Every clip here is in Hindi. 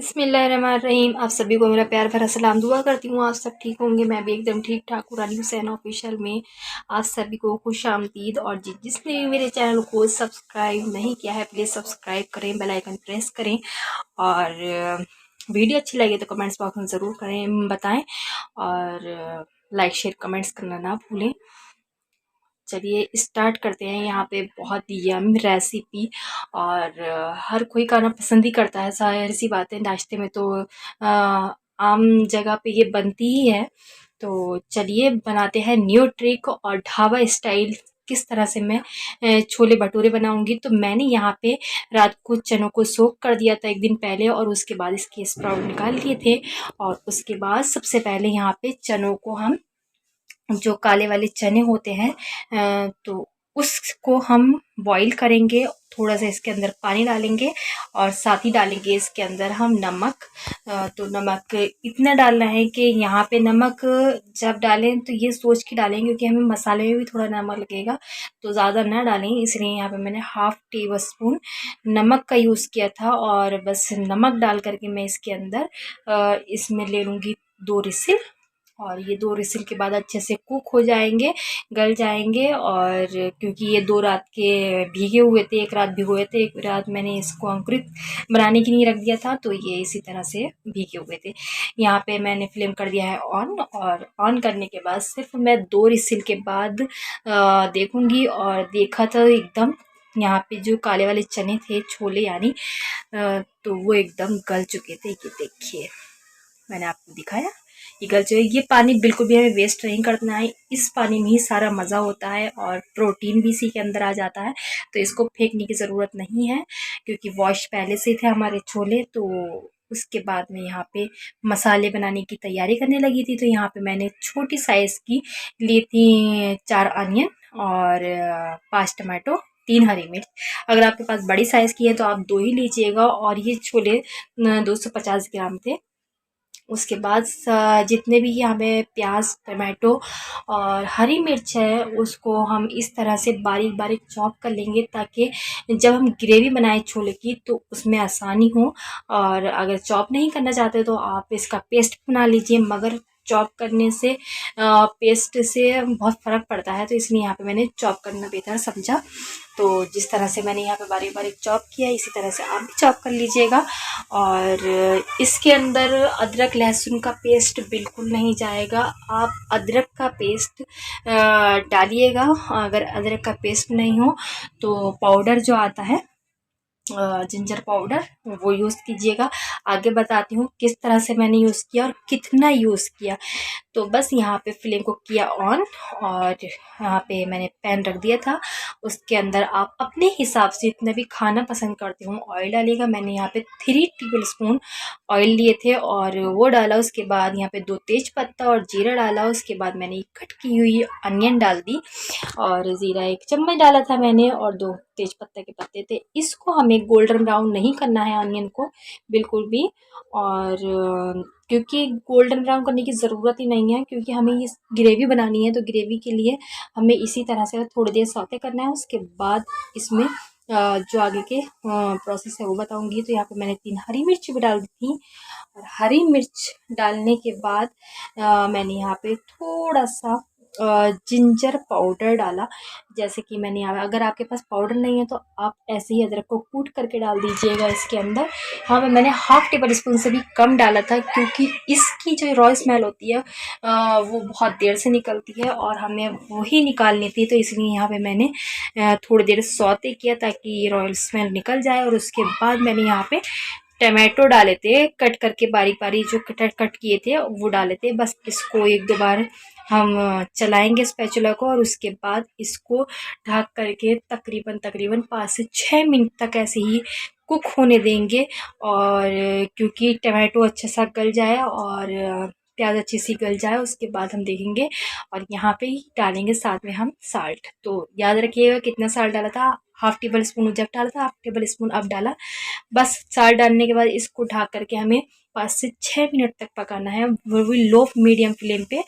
बिस्मिल्लाहिर्रहमानिर्रहीम। आप सभी को मेरा प्यार भरा सलाम। दुआ करती हूँ आप सब ठीक होंगे। मैं भी एकदम ठीक ठाक हूँ। रानी हुसैन ऑफिशियल में आप सभी को खुश आमदीद। और जिसने भी मेरे चैनल को सब्सक्राइब नहीं किया है प्लीज़ सब्सक्राइब करें, बेल आइकन प्रेस करें। और वीडियो अच्छी लगे तो कमेंट्स बॉक्स में ज़रूर करें, बताएं। और लाइक शेयर कमेंट्स करना ना भूलें। चलिए स्टार्ट करते हैं। यहाँ पे बहुत यम रेसिपी और हर कोई खाना पसंद ही करता है, जाहिर सी बात है। नाश्ते में तो आम जगह पे ये बनती ही है। तो चलिए बनाते हैं न्यू ट्रिक और ढाबा स्टाइल। किस तरह से मैं छोले भटूरे बनाऊंगी। तो मैंने यहाँ पे रात को चनों को सोक कर दिया था एक दिन पहले, और उसके बाद इसके स्प्राउट निकाल लिए थे। और उसके बाद सबसे पहले यहाँ पे चनों को हम, जो काले वाले चने होते हैं, तो उसको हम बॉईल करेंगे। थोड़ा सा इसके अंदर पानी डालेंगे और साथ ही डालेंगे इसके अंदर हम नमक। तो नमक इतना डालना है कि यहाँ पे नमक जब डालें तो ये सोच के डालें, क्योंकि हमें मसाले में भी थोड़ा नमक लगेगा, तो ज़्यादा ना डालें। इसलिए यहाँ पे मैंने हाफ टेबल स्पून नमक का यूज़ किया था। और बस नमक डाल करके मैं इसके अंदर इसमें ले लूँगी 2 रिसिल। और ये 2 रिसिल के बाद अच्छे से कुक हो जाएंगे, गल जाएंगे। और क्योंकि ये 2 रात के भीगे हुए थे, 1 रात भिगोए थे, 1 रात मैंने इसको अंकुरित बनाने के लिए रख दिया था, तो ये इसी तरह से भीगे हुए थे। यहाँ पे मैंने फ्लेम कर दिया है ऑन। और ऑन करने के बाद सिर्फ मैं 2 रिसिल के बाद देखूंगी। और देखा तो एकदम यहाँ पे जो काले वाले चने थे, छोले यानी, तो वो एकदम गल चुके थे। ये देखिए मैंने आपको दिखाया, ये गल चुके। ये पानी बिल्कुल भी हमें वेस्ट नहीं करना है, इस पानी में ही सारा मज़ा होता है और प्रोटीन भी इसी के अंदर आ जाता है। तो इसको फेंकने की ज़रूरत नहीं है, क्योंकि वॉश पहले से थे हमारे छोले। तो उसके बाद में यहाँ पे मसाले बनाने की तैयारी करने लगी थी। तो यहाँ पे मैंने छोटी साइज़ की ली थी 4 अनियन और 5 टमाटो, 3 हरी मिर्च। अगर आपके पास बड़ी साइज़ की है तो आप 2 ही लीजिएगा। और ये छोले 250 ग्राम थे। उसके बाद जितने भी हमें प्याज, टमाटो और हरी मिर्च है, उसको हम इस तरह से बारीक बारीक चॉप कर लेंगे, ताकि जब हम ग्रेवी बनाएं छोले की तो उसमें आसानी हो। और अगर चॉप नहीं करना चाहते तो आप इसका पेस्ट बना लीजिए, मगर चॉप करने से पेस्ट से बहुत फ़र्क पड़ता है। तो इसलिए यहाँ पे मैंने चॉप करना बेहतर समझा। तो जिस तरह से मैंने यहाँ पे बारीक बारीक चॉप किया, इसी तरह से आप भी चॉप कर लीजिएगा। और इसके अंदर अदरक लहसुन का पेस्ट बिल्कुल नहीं जाएगा। आप अदरक का पेस्ट डालिएगा। अगर अदरक का पेस्ट नहीं हो तो पाउडर जो आता है, जिंजर पाउडर, वो यूज़ कीजिएगा। आगे बताती हूँ किस तरह से मैंने यूज़ किया और कितना यूज़ किया। तो बस यहाँ पे फ्लेम को किया ऑन, और यहाँ पे मैंने पैन रख दिया था। उसके अंदर आप अपने हिसाब से जितना भी खाना पसंद करते हो ऑयल डालिएगा। मैंने यहाँ पे 3 टेबल स्पून ऑयल लिए थे और वो डाला। उसके बाद यहाँ पे 2 तेज पत्ता और जीरा डाला। उसके बाद मैंने कट की हुई अनियन डाल दी, और ज़ीरा 1 चम्मच डाला था मैंने, और 2 तेज पत्ता के पत्ते थे। इसको हमें गोल्डन ब्राउन नहीं करना है अनियन को बिल्कुल भी। और क्योंकि गोल्डन ब्राउन करने की ज़रूरत ही नहीं है, क्योंकि हमें ये ग्रेवी बनानी है। तो ग्रेवी के लिए हमें इसी तरह से थोड़ी देर सौते करना है। उसके बाद इसमें जो आगे के प्रोसेस है वो बताऊंगी। तो यहाँ पे मैंने 3 हरी मिर्च भी डाल दी थी। और हरी मिर्च डालने के बाद मैंने यहाँ पे थोड़ा सा जिंजर पाउडर डाला। जैसे कि मैंने यहाँ, अगर आपके पास पाउडर नहीं है तो आप ऐसे ही अदरक को कूट करके डाल दीजिएगा इसके अंदर। हाँ, मैंने हाफ टेबल स्पून से भी कम डाला था, क्योंकि इसकी जो रॉ स्मेल होती है वो बहुत देर से निकलती है और हमें वही निकालनी थी। तो इसलिए यहाँ पे मैंने थोड़ी देर सौते किया, ताकि रॉ स्मेल निकल जाए। और उसके बाद मैंने यहाँ पे टमाटो डाले थे कट करके, बारीक बारीक जो कट किए थे वो डाले थे। बस इसको 1-2 बार हम चलाएंगे स्पैचुला को, और उसके बाद इसको ढक करके तकरीबन 5 से 6 मिनट तक ऐसे ही कुक होने देंगे। और क्योंकि टमाटो अच्छा सा गल जाए और प्याज अच्छी सी गल जाए, उसके बाद हम देखेंगे। और यहाँ पे ही डालेंगे साथ में हम साल्ट। तो याद रखिएगा कितना साल्ट डाला था, हाफ टेबल स्पून जब डाला था, हाफ टेबल स्पून अब डाला। बस साल्ट डालने के बाद इसको ढक करके हमें 5 से 6 मिनट तक पकाना है, वो भी लो मीडियम फ्लेम पे,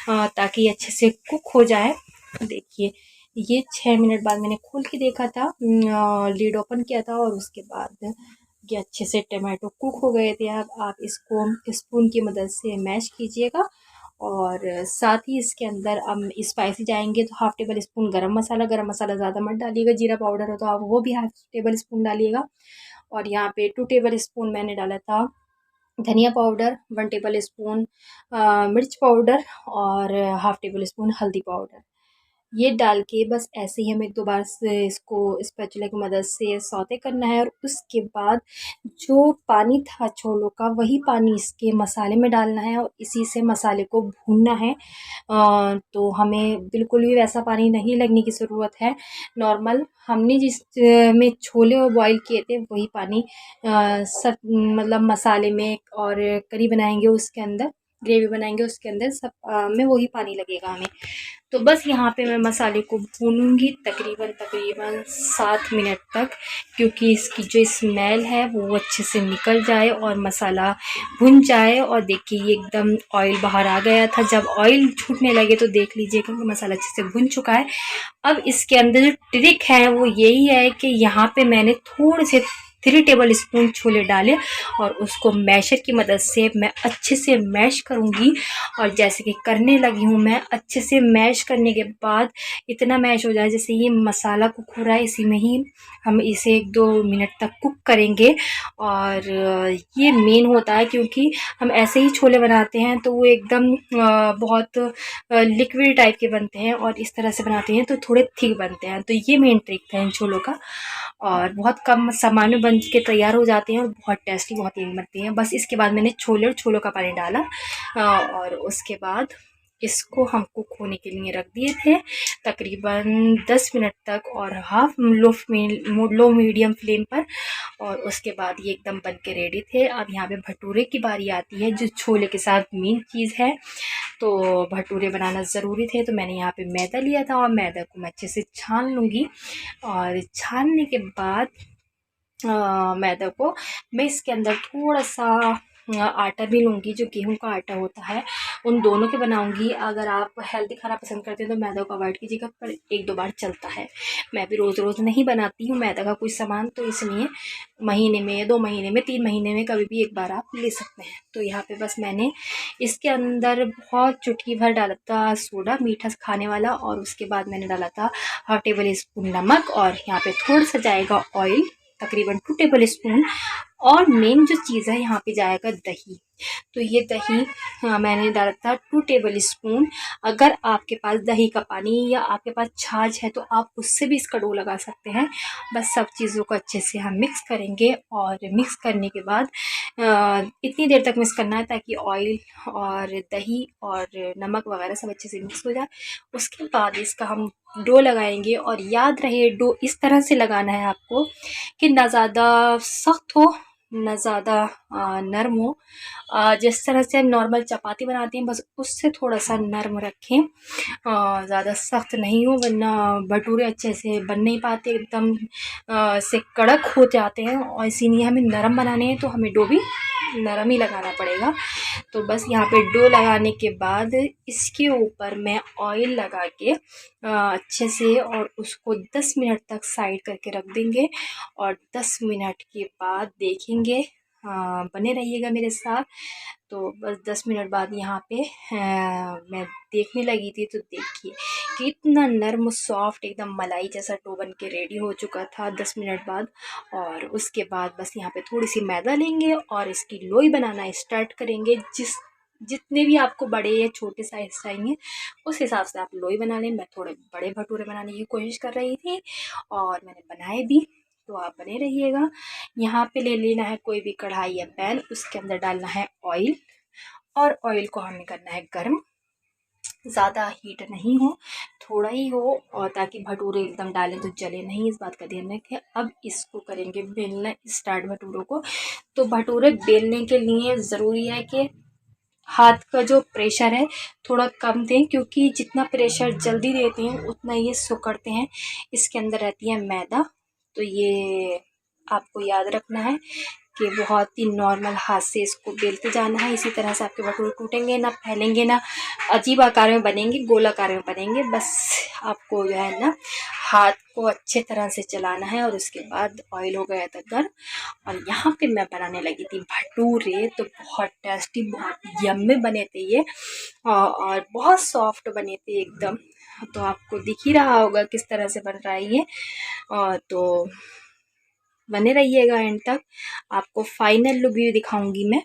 ताकि ये अच्छे से कुक हो जाए। देखिए ये 6 मिनट बाद मैंने खोल के देखा था, लीड ओपन किया था, और उसके बाद ये अच्छे से टमाटो कुक हो गए थे। अब आप इसको स्पून की मदद से मैश कीजिएगा और साथ ही इसके अंदर अब स्पाइसी जाएंगे तो हाफ़ टेबल स्पून गरम मसाला ज़्यादा मत डालिएगा, जीरा पाउडर हो तो आप वो भी हाफ़ टेबल स्पून डालिएगा। और यहाँ पे 2 टेबल स्पून मैंने डाला था धनिया पाउडर, 1 टेबल स्पून मिर्च पाउडर और हाफ़ टेबल स्पून हल्दी पाउडर। ये डाल के बस ऐसे ही हमें 1-2 बार से इसको स्पैचुला की मदद से सौते करना है और उसके बाद जो पानी था छोलों का वही पानी इसके मसाले में डालना है और इसी से मसाले को भूनना है। तो हमें बिल्कुल भी वैसा पानी नहीं लगने की ज़रूरत है। नॉर्मल हमने जिस में छोले बॉईल किए थे वही पानी सब मतलब मसाले में और करी बनाएंगे उसके अंदर, ग्रेवी बनाएंगे उसके अंदर सब में वही पानी लगेगा हमें। तो बस यहाँ पे मैं मसाले को भूनूंगी तकरीबन 7 मिनट तक, क्योंकि इसकी जो स्मेल है वो अच्छे से निकल जाए और मसाला भुन जाए। और देखिए ये एकदम ऑयल बाहर आ गया था। जब ऑयल छूटने लगे तो देख लीजिएगा कि मसाला अच्छे से भुन चुका है। अब इसके अंदर जो ट्रिक है वो यही है कि यहाँ पे मैंने थोड़े से 3 टेबल स्पून छोले डाले और उसको मैशर की मदद से मैं अच्छे से मैश करूँगी। और जैसे कि करने लगी हूँ मैं, अच्छे से मैश करने के बाद इतना मैश हो जाए जैसे ये मसाला कुक हो रहा है, इसी में ही हम इसे 1-2 मिनट तक कुक करेंगे। और ये मेन होता है, क्योंकि हम ऐसे ही छोले बनाते हैं तो वो एकदम बहुत लिक्विड टाइप के बनते हैं और इस तरह से बनाते हैं तो थोड़े थिक बनते हैं। तो ये मेन ट्रिक था इन छोलों का और बहुत कम सामान में बन के तैयार हो जाते हैं और बहुत टेस्टी, बहुत यम्मी बनते हैं। बस इसके बाद मैंने छोले और छोलों का पानी डाला और उसके बाद इसको हम कुक होने के लिए रख दिए थे तकरीबन 10 मिनट तक और लो मीडियम फ्लेम पर। और उसके बाद ये एकदम बन के रेडी थे। अब यहाँ पे भटूरे की बारी आती है जो छोले के साथ मेन चीज़ है। तो भटूरे बनाना ज़रूरी थे तो मैंने यहाँ पे मैदा लिया था और मैदा को मैं अच्छे से छान लूँगी। और छानने के बाद मैदा को मैं इसके अंदर थोड़ा सा आटा भी लूँगी, जो गेहूं का आटा होता है, उन दोनों के बनाऊँगी। अगर आप हेल्दी खाना पसंद करते हैं तो मैदा को अवॉइड कीजिएगा, पर 1-2 बार चलता है। मैं भी रोज़ रोज़ नहीं बनाती हूँ मैदा का कोई सामान, तो इसलिए महीने में, 2 महीने में, 3 महीने में कभी भी 1 बार आप ले सकते हैं। तो यहाँ पे बस मैंने इसके अंदर बहुत चुटकी भर डाला था सोडा, मीठा खाने वाला, और उसके बाद मैंने डाला था हाफ़ टेबल स्पून नमक और यहाँ पे थोड़ा सा जाएगा ऑयल, तकरीबन 2 टेबल स्पून। और मेन जो चीज़ है यहाँ पे जाएगा दही। तो ये दही मैंने डाला था 2 टेबल स्पून। अगर आपके पास दही का पानी या आपके पास छाछ है तो आप उससे भी इसका डो लगा सकते हैं। बस सब चीज़ों को अच्छे से हम मिक्स करेंगे और मिक्स करने के बाद इतनी देर तक मिक्स करना है ताकि ऑयल और दही और नमक वगैरह सब अच्छे से मिक्स हो जाए। उसके बाद इसका हम डो लगाएंगे और याद रहे डो इस तरह से लगाना है आपको कि ना ज़्यादा सख्त हो ना ज़्यादा नरम हो। जिस तरह से हम नॉर्मल चपाती बनाते हैं बस उससे थोड़ा सा नरम रखें, ज़्यादा सख्त नहीं हो, वरना भटूरे अच्छे से बन नहीं पाते, एकदम से कड़क हो जाते हैं। और इसीलिए हमें नरम बनाने हैं तो हमें डो भी नरम ही लगाना पड़ेगा। तो बस यहाँ पे डो लगाने के बाद इसके ऊपर मैं ऑयल लगा के अच्छे से और उसको 10 मिनट तक साइड करके रख देंगे। और 10 मिनट के बाद देखेंगे, बने रहिएगा मेरे साथ। तो बस 10 मिनट बाद यहाँ पे मैं देखने लगी थी तो देखिए कितना नरम सॉफ्ट एकदम मलाई जैसा डो बन के रेडी हो चुका था 10 मिनट बाद। और उसके बाद बस यहाँ पे थोड़ी सी मैदा लेंगे और इसकी लोई बनाना स्टार्ट करेंगे। जितने भी आपको बड़े या छोटे साइज चाहिए उस हिसाब से आप लोई बना लें। मैं थोड़े बड़े भटूरे बनाने की कोशिश कर रही थी और मैंने बनाए भी, तो आप बने रहिएगा। यहाँ पे ले लेना है कोई भी कढ़ाई या पैन, उसके अंदर डालना है ऑयल और ऑयल को हमें करना है गर्म। ज़्यादा हीट नहीं हो, थोड़ा ही हो, और ताकि भटूरे एकदम डालें तो जले नहीं, इस बात का ध्यान रखें। अब इसको करेंगे बेलना स्टार्ट भटूरों को। तो भटूरे बेलने के लिए ज़रूरी है कि हाथ का जो प्रेशर है थोड़ा कम दें, क्योंकि जितना प्रेशर जल्दी देते हैं उतना ये सिकुड़ते हैं। इसके अंदर रहती है मैदा, तो ये आपको याद रखना है कि बहुत ही नॉर्मल हाथ से इसको बेलते जाना है। इसी तरह से आपके भटूरे टूटेंगे ना, फैलेंगे ना, अजीब आकार में बनेंगे, गोल आकार में बनेंगे। बस आपको जो है ना हाथ को अच्छे तरह से चलाना है और उसके बाद ऑयल हो गया था गर्म। और यहाँ पे मैं बनाने लगी थी भटूरे। तो बहुत टेस्टी, बहुत यम्मी बने थे ये, और बहुत सॉफ्ट बने थे एकदम। तो आपको दिख ही रहा होगा किस तरह से बन रहा है ये। तो बने रहिएगा एंड तक, आपको फाइनल लुक भी दिखाऊंगी मैं।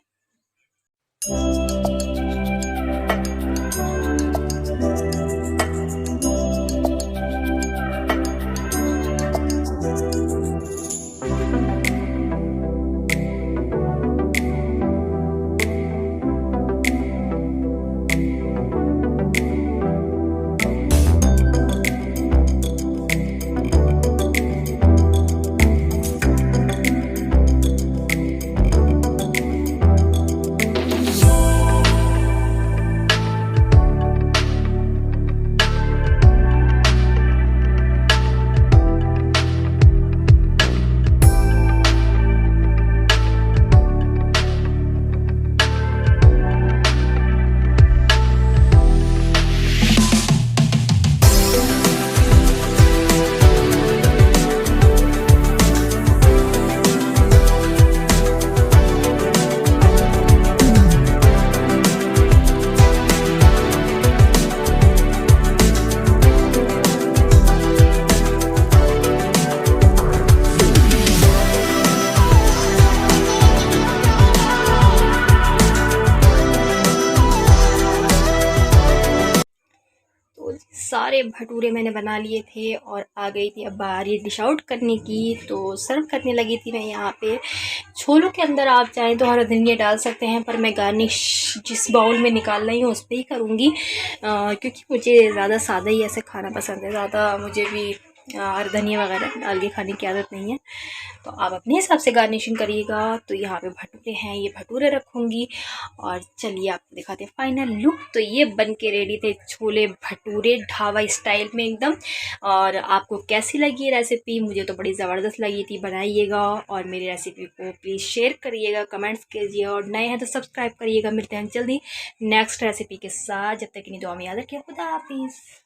सारे भटूरे मैंने बना लिए थे और आ गई थी अब बारी डिश आउट करने की। तो सर्व करने लगी थी मैं यहाँ पे छोलों के अंदर। आप चाहें तो हरा धनिया डाल सकते हैं, पर मैं गार्निश जिस बाउल में निकाल रही हूँ उस पर ही करूँगी, क्योंकि मुझे ज़्यादा सादा ही ऐसे खाना पसंद है। ज़्यादा मुझे भी हरा धनिया वगैरह डाल के खाने की आदत नहीं है। तो आप अपने हिसाब से गार्निशिंग करिएगा। तो यहाँ पे भटूरे हैं, ये भटूरे रखूँगी। और चलिए आपको दिखाते हैं फाइनल लुक। तो ये बन के रेडी थे छोले भटूरे ढाबा स्टाइल में एकदम। और आपको कैसी लगी रेसिपी? मुझे तो बड़ी ज़बरदस्त लगी थी। बनाइएगा और मेरी रेसिपी को प्लीज़ शेयर करिएगा, कमेंट्स कीजिए, और नए हैं तो सब्सक्राइब करिएगा। मिलते हैं जल्दी नेक्स्ट रेसिपी के साथ। जब तक कि नहीं दुआ में याद रखिए। खुदा हाफिज़।